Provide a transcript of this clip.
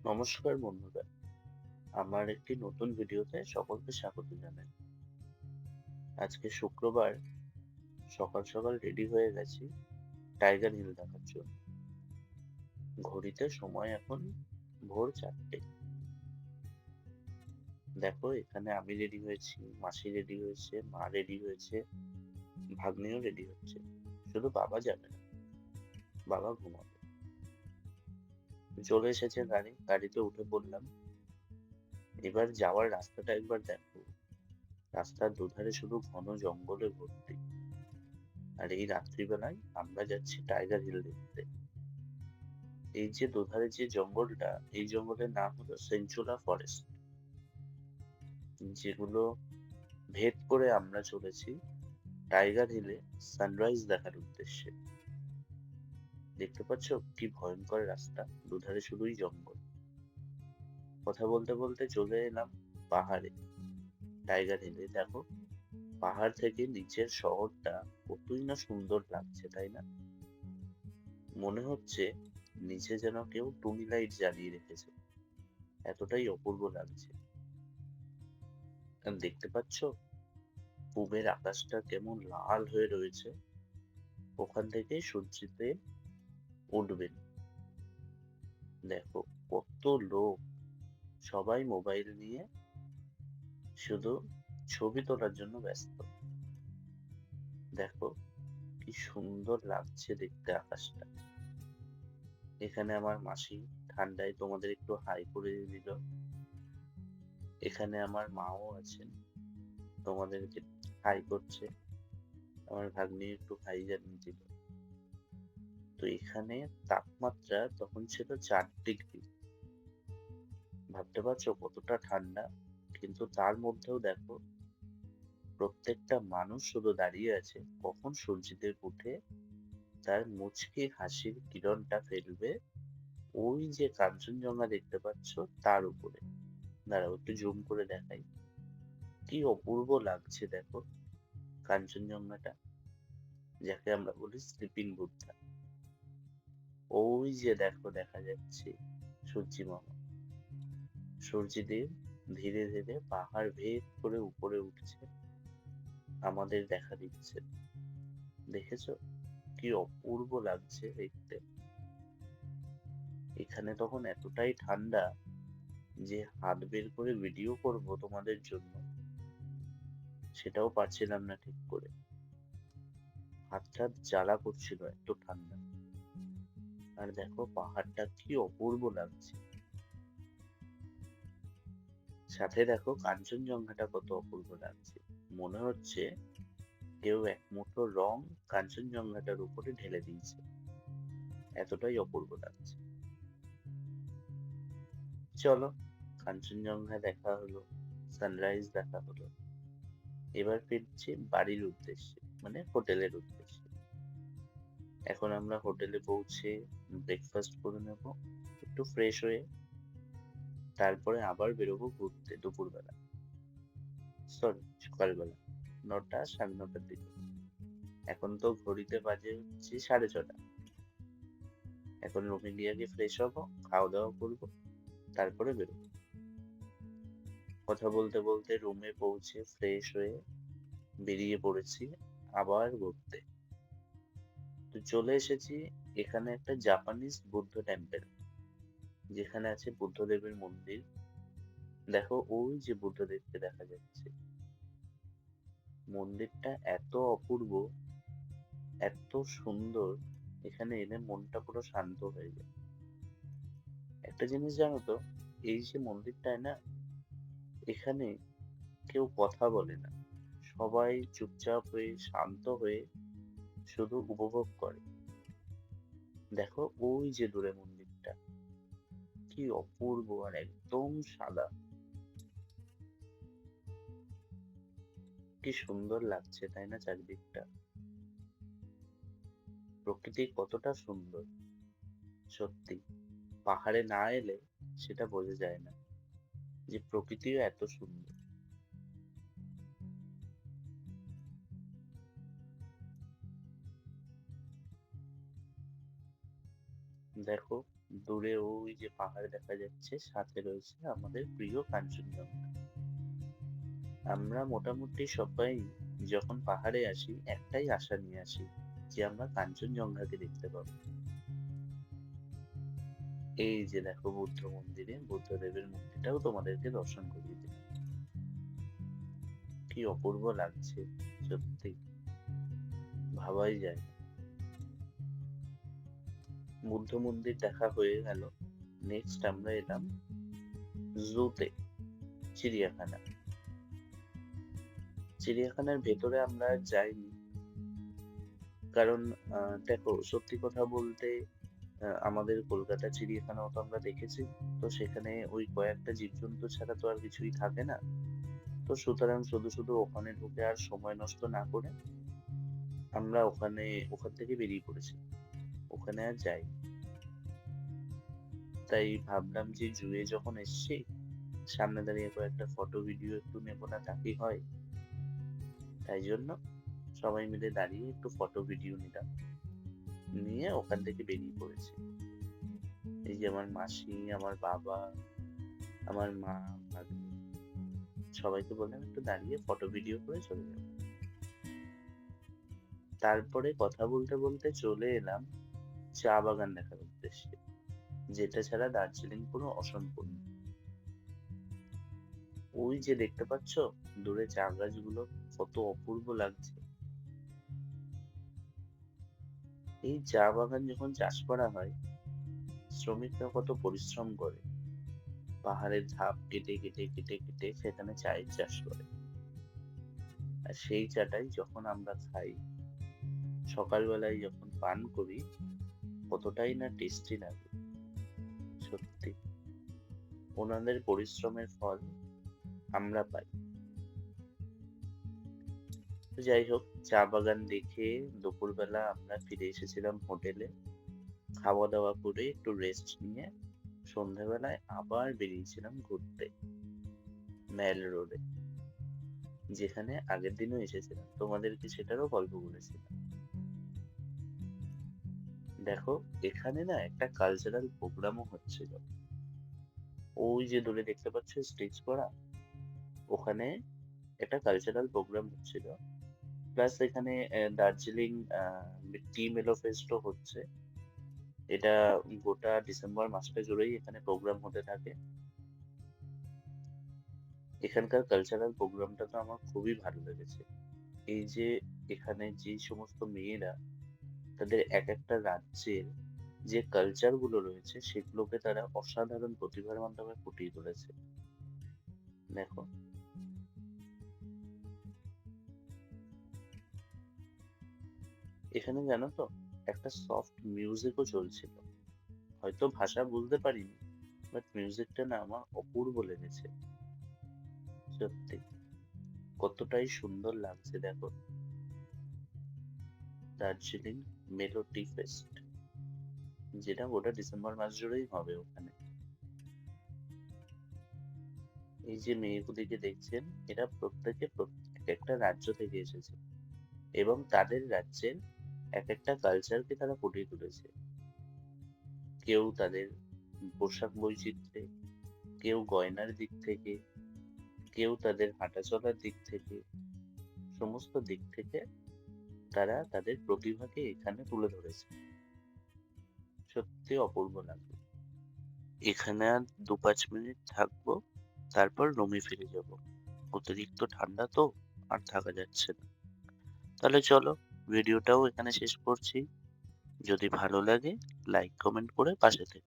নমস্কার বন্ধুরা, আমার একটি নতুন ভিডিওতে সকলকে স্বাগত জানাই। আজকে শুক্রবার সকাল সকাল রেডি হয়ে গেছি টাইগার হিল দেখার জন্য। ঘড়িতে সময় এখন ভোর 4টে। দেখো, এখানে আমি রেডি হয়েছি, মাসি রেডি হয়েছে, মা রেডি হয়েছে, ভাগ্নিও রেডি হচ্ছে। শুধু বাবা যাবে না, বাবা ঘুমাবে। চলে এসেছে গাড়িতে উঠে পড়লাম। এবার যাওয়ার রাস্তাটা একবার দেখো। রাস্তার দুধারে শুধু ঘন জঙ্গলে ভর্তি। আর এই রাত্রিবেলায় আমরা যাচ্ছি টাইগার হিল দেখতে। এই যে দুধারে যে জঙ্গলটা, এই জঙ্গলের নাম হলো সেঞ্চুলা ফরেস্ট, যেগুলো ভেদ করে আমরা চলেছি টাইগার হিলে সানরাইজ দেখার উদ্দেশ্যে। দেখতে পাচ্ছ কি ভয়ঙ্কর রাস্তা, দুধারে শুধুই জঙ্গল। কথা বলতে বলতে চলে এলাম পাহাড়ে। টাইগার হিলে দেখো, পাহাড় থেকে নিচের শহরটা কতই না সুন্দর লাগছে, তাই না? মনে হচ্ছে নিচে যেন কেউ টুনি লাইট জ্বালিয়ে রেখেছে, এতটাই অপূর্ব লাগছে। আর দেখতে পাচ্ছ পূবের আকাশটা কেমন লাল হয়ে রয়েছে, ওখান থেকে সূর্যতে উঠবেন। দেখো কত লোক, সবাই মোবাইল নিয়ে শুধু ছবি তোলার জন্য ব্যস্ত। দেখো কি সুন্দর লাগছে দেখতে আকাশটা। এখানে আমার মাসি ঠান্ডায় তোমাদের একটু হাই করে দিল। এখানে আমার মাও আছেন, তোমাদেরকে হাই করছে। আমার ভাগ্নি একটু হাই জানিয়ে দিল। তো এখানে তাপমাত্রা তখন ছিল 4 ডিগ্রি। ভাবতে পারছো কতটা ঠান্ডা? কিন্তু তার মধ্যেও দেখো প্রত্যেকটা মানুষ শুধু দাঁড়িয়ে আছে কখন সূর্যদেব উঠে তার মুচকি হাসির কিরণটা ফেলবে ওই যে কাঞ্চনজঙ্ঘা দেখতে পাচ্ছ তার উপরে। দাঁড়াও একটু জুম করে দেখাই, কি অপূর্ব লাগছে দেখো কাঞ্চনজঙ্ঘাটা, যাকে আমরা বলি স্লিপিং বুদ্ধা। ওই যে দেখো দেখা যাচ্ছে সূর্যি মামা, সূর্যদেব ধীরে ধীরে পাহাড় ভেদ করে উপরে উঠছে, আমাদের দেখা দিচ্ছে। দেখেছো কি অপূর্ব লাগছে দেখতে। এখানে তখন এতটাই ঠান্ডা যে হাত বের করে ভিডিও করব তোমাদের জন্য, সেটাও পারছিলাম না ঠিক করে। হাতটা জ্বালা করছিল, এত ঠান্ডা। আর দেখো পাহাড়টা কি অপূর্ব লাগছে, সাথে দেখো কাঞ্চনজঙ্ঘাটা কত অপূর্ব লাগছে। মনে হচ্ছে কেউ এক মুঠো রং কাঞ্চনজঙ্ঘাটার উপরে ঢেলে দিয়েছে, এতটাই অপূর্ব লাগছে। চলো, কাঞ্চনজঙ্ঘা দেখা হলো, সানরাইজ দেখা হলো। এবার ফিরছি বাড়ির উদ্দেশ্যে, মানে হোটেলের উদ্দেশ্যে। এখন আমরা হোটেলে পৌঁছে ব্রেকফাস্ট করে নেব, একটু ফ্রেশ হয়ে তারপরে আবার বেরোবো ঘুরতে দুপুরবেলা, সরি সকালবেলা, 9টা 9:30টার দিকে। এখন তো ঘড়িতে বাজে হচ্ছে 6:30। এখন রুমে গিয়ে আগে ফ্রেশ হবো, খাওয়া দাওয়া করবো, তারপরে বেরোবো। কথা বলতে বলতে রুমে পৌঁছে ফ্রেশ হয়ে বেরিয়ে পড়েছি আবার ঘুরতে। তো চলে এসেছি এখানে একটা জাপানিজ বুদ্ধ টেম্পল, যেখানে আছে বুদ্ধদেবের মন্দির। দেখো ওই যে বুদ্ধদেবকে দেখা যাচ্ছে। মন্দিরটা এত অপূর্ব, এত সুন্দর, এখানে এলে মনটা পুরো শান্ত হয়ে যায়। একটা জিনিস জানো তো, এই যে মন্দিরটায় না, এখানে কেউ কথা বলে না, সবাই চুপচাপ হয়ে শান্ত হয়ে শুধু উপভোগ করে। দেখো ওই যে দূরে মন্দিরটা, কি অপূর্ব আর একদম সাদা, কি সুন্দর লাগছে তাই না চারিদিকটা? প্রকৃতি কতটা সুন্দর, সত্যি পাহাড়ে না এলে সেটা বোঝা যায় না যে প্রকৃতিও এত সুন্দর। দেখো, দূরে ওই যে পাহাড় দেখা যাচ্ছে, সাথে রয়েছে আমাদের প্রিয় কাঞ্চনজঙ্ঘা। আমরা মোটামুটি সবাই যখন পাহাড়ে আসি একটাই আশা নিয়ে আসি, যে আমরা কাঞ্চনজঙ্ঘাকে দেখতে পাবো। এই যে দেখো, বুদ্ধ মন্দিরে বুদ্ধদেবের মূর্তিটাও তোমাদেরকে দর্শন করিয়ে দিই। কি অপূর্ব লাগছে, সত্যি ভাবাই যায় না। বুদ্ধ মন্দির দেখা হয়ে গেল, নেক্সট আমরা এলাম জুতে, চিড়িয়াখানা। চিড়িয়াখানার ভেতরে আমরা যাইনি, কারণ দেখো, সত্যি কথা বলতে আমাদের কলকাতা চিড়িয়াখানাও তো আমরা দেখেছি। তো সেখানে ওই কয়েকটা জীবজন্তু ছাড়া তো আর কিছুই থাকে না। তো সুতরাং শুধু শুধু ওখানে ঢুকে আর সময় নষ্ট না করে আমরা ওখান থেকে বেরিয়ে পড়েছি, ওখানে আর যাই। তাই ভাবলাম যে জুয়ে যখন এসছি, সামনে দাঁড়িয়ে কয়েকটা ফটো ভিডিও একটু নেবো না, তা কি হয়? তাই জন্য সবাই মিলে দাঁড়িয়ে একটু ফটো ভিডিও নিলাম, নিয়ে ওখান থেকে বেরিয়ে পড়েছি। এই যে আমার মাসি, আমার বাবা, আমার মা, ভাগ্নি, সবাইকে বললাম একটু দাঁড়িয়ে ফটো ভিডিও করে চলে যাবো। তারপরে কথা বলতে বলতে চলে এলাম চা বাগান দেখার উদ্দেশ্যে, যেটা ছাড়া দার্জিলিং পুরো অসম্পূর্ণ। ওই যে দেখতে পাচ্ছ দূরে চা গাছগুলো, কত অপূর্ব লাগছে। এই চা বাগান যখন চাষ করা হয়, শ্রমিকরা কত পরিশ্রম করে, পাহাড়ের ধাপ কেটে কেটে কেটে কেটে সেখানে চায়ের চাষ করে। আর সেই চাটাই যখন আমরা খাই, সকালবেলায় যখন পান করি, কতটাই না টেস্টি লাগে। সত্যি ওনাদের পরিশ্রমের ফল আমরা পাই। তো যাই হোক, চা বাগান দেখে দুপুরবেলা আমরা ফিরে এসেছিলাম হোটেলে। খাওয়া দাওয়া করে একটু রেস্ট নিয়ে সন্ধ্যাবেলায় আবার বেরিয়েছিলাম ঘুরতে ম্যাল রোডে, যেখানে আগের দিনও এসেছিলাম, তোমাদেরকে সেটারও গল্প বলেছিলাম। দেখো, এখানে না একটা কালচারাল প্রোগ্রামও হচ্ছিল। ওই যে দূরে দেখতে পাচ্ছ স্টেজ করা, ওখানে একটা কালচারাল প্রোগ্রাম হচ্ছিল। প্লাস এখানে দার্জিলিং টি মেলো ফেস্টও হচ্ছে। এটা গোটা ডিসেম্বর মাসটা জুড়েই এখানে প্রোগ্রাম হতে থাকে। এখানকার কালচারাল প্রোগ্রামটা তো আমার খুবই ভালো লেগেছে। এই যে এখানে যে সমস্ত মেয়েরা তাদের এক একটা রাজ্যের যে কালচার গুলো রয়েছে সেগুলোকে তারা অসাধারণ প্রতিভার মাধ্যমে ফুটিয়ে তুলেছে। দেখো, এখানে জানো তো একটা সফট মিউজিকও চলছিল। হয়তো ভাষা বুঝতে পারিনি, বাট মিউজিকটা না আমার অপূর্ব লেগেছে। সত্যি কতটাই সুন্দর লাগছে। দেখো, দার্জিলিং মেলোডি ফেস্ট, যেটা গোটা ডিসেম্বর মাস জুড়েই হবে ওখানে। এই যে মেয়েগুলিকে দেখছেন, এরা প্রত্যেকে এক একটা রাজ্য থেকে এসেছে এবং তাদের রাজ্যের এক একটা কালচারকে তারা ফুটিয়ে তুলেছে। কেউ তাদের পোশাক বৈচিত্র্যে, কেউ গয়নার দিক থেকে, কেউ তাদের হাঁটা চলার দিক থেকে, সমস্ত দিক থেকে তারা তাদের প্রতিভাকে এখানে তুলে ধরেছে। সত্যি অপূর্ব লাগলো। এখানে আর ২-৫ মিনিট থাকবো, তারপর রুমে ফিরে যাব। অতিরিক্ত ঠান্ডা তো, আর থাকা যাচ্ছে না। তাহলে চলো, ভিডিওটাও এখানে শেষ করছি। যদি ভালো লাগে লাইক কমেন্ট করে পাশে থেকো।